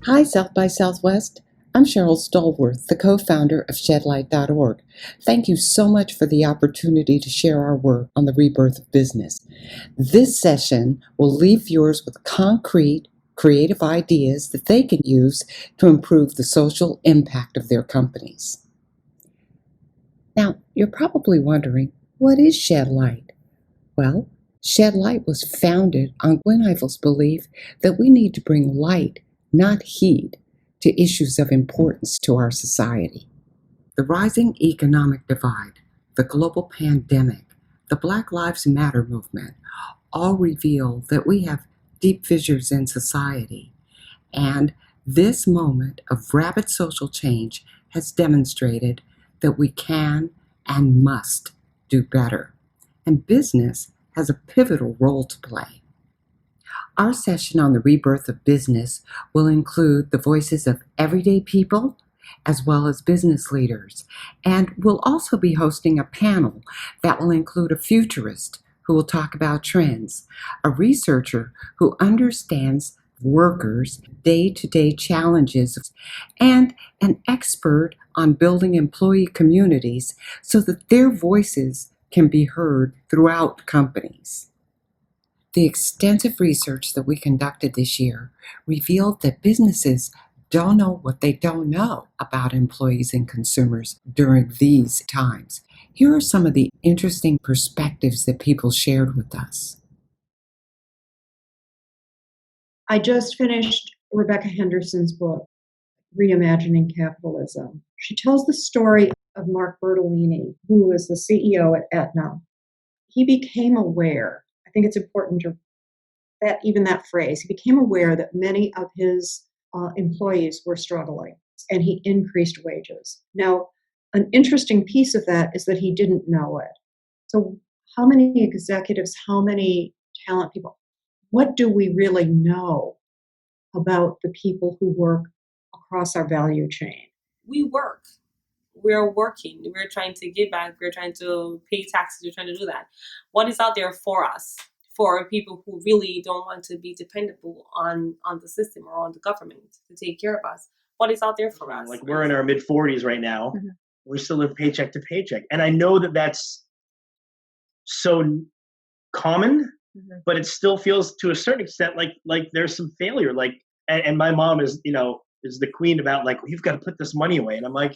Hi, South by Southwest. I'm Cheryl Stallworth, the co-founder of ShedLight.org. Thank you so much for the opportunity to share our work on the rebirth of business. This session will leave viewers with concrete, creative ideas that they can use to improve the social impact of their companies. Now, you're probably wondering, what is ShedLight? Well, ShedLight was founded on Gwen Eifel's belief that we need to bring light, not heat, to issues of importance to our society. The rising economic divide, the global pandemic, the Black Lives Matter movement all reveal that we have deep fissures in society. And this moment of rapid social change has demonstrated that we can and must do better. And business has a pivotal role to play. Our session on the rebirth of business will include the voices of everyday people as well as business leaders. And we'll also be hosting a panel that will include a futurist who will talk about trends, a researcher who understands workers' day-to-day challenges, and an expert on building employee communities so that their voices can be heard throughout companies. The extensive research that we conducted this year revealed that businesses don't know what they don't know about employees and consumers during these times. Here are some of the interesting perspectives that people shared with us. I just finished Rebecca Henderson's book, Reimagining Capitalism. She tells the story of Mark Bertolini, who was the CEO at Aetna. He became aware, I think it's important to that phrase, he became aware that many of his employees were struggling, and he increased wages. Now, an interesting piece of that is that he didn't know it. So how many executives, how many talent people, what do we really know about the people who work across our value chain? We work. We're working. We're trying to give back. We're trying to pay taxes. We're trying to do that. What is out there for us? For people who really don't want to be dependable on the system or on the government to take care of us. What is out there for us? Like, we're in our mid-40s right now. Mm-hmm. We still live paycheck to paycheck. And I know that that's so common, mm-hmm. but it still feels to a certain extent like there's some failure. Like, and my mom is the queen about, like, you've got to put this money away. And I'm like,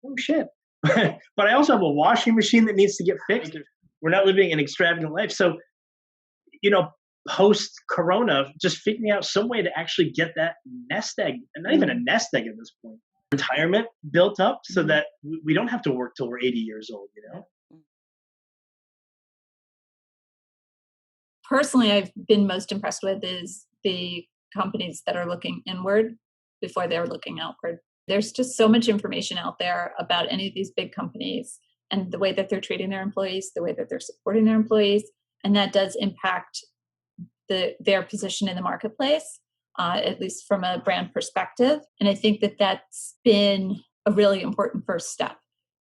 oh shit. But I also have a washing machine that needs to get fixed. We're not living an extravagant life. So, post-corona, just figuring out some way to actually get that nest egg, and not even a nest egg at this point, retirement built up so that we don't have to work till we're 80 years old, Personally, I've been most impressed with is the companies that are looking inward before they're looking outward. There's just so much information out there about any of these big companies and the way that they're treating their employees, the way that they're supporting their employees. And that does impact their position in the marketplace, at least from a brand perspective. And I think that that's been a really important first step,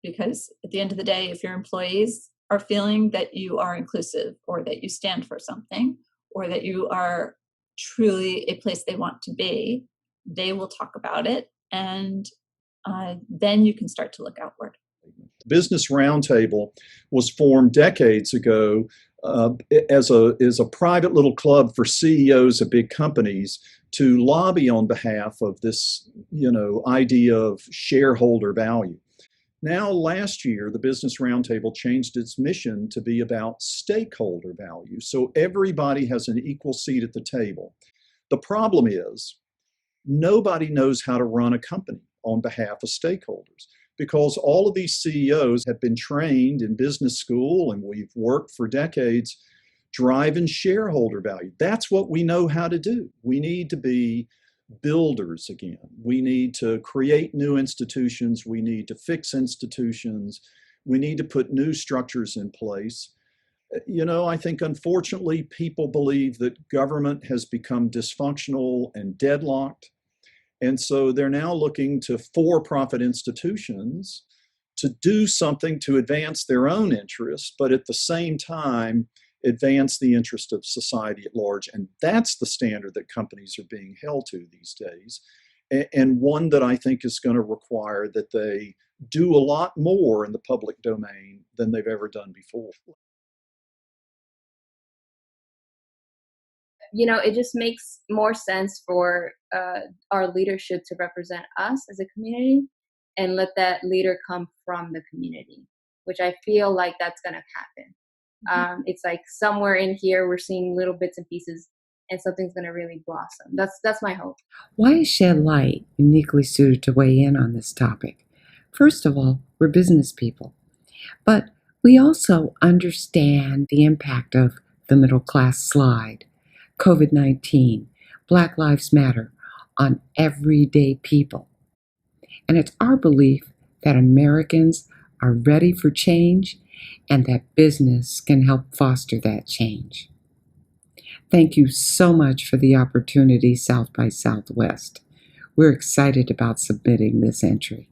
because at the end of the day, if your employees are feeling that you are inclusive, or that you stand for something, or that you are truly a place they want to be, they will talk about it. And then you can start to look outward. Business Roundtable was formed decades ago as a private little club for CEOs of big companies to lobby on behalf of this, idea of shareholder value. Now, last year, the Business Roundtable changed its mission to be about stakeholder value. So everybody has an equal seat at the table. The problem is nobody knows how to run a company on behalf of stakeholders, because all of these CEOs have been trained in business school, and we've worked for decades driving shareholder value. That's what we know how to do. We need to be builders again. We need to create new institutions. We need to fix institutions. We need to put new structures in place. I think unfortunately people believe that government has become dysfunctional and deadlocked. And so they're now looking to for-profit institutions to do something to advance their own interests, but at the same time advance the interest of society at large. And that's the standard that companies are being held to these days. And one that I think is going to require that they do a lot more in the public domain than they've ever done before. It just makes more sense for our leadership to represent us as a community and let that leader come from the community, which I feel like that's going to happen. It's like somewhere in here we're seeing little bits and pieces, and something's going to really blossom. That's my hope. Why is Shed Light uniquely suited to weigh in on this topic? First of all, we're business people, but we also understand the impact of the middle class slide, COVID-19, Black Lives Matter on everyday people. And it's our belief that Americans are ready for change and that business can help foster that change. Thank you so much for the opportunity, South by Southwest. We're excited about submitting this entry.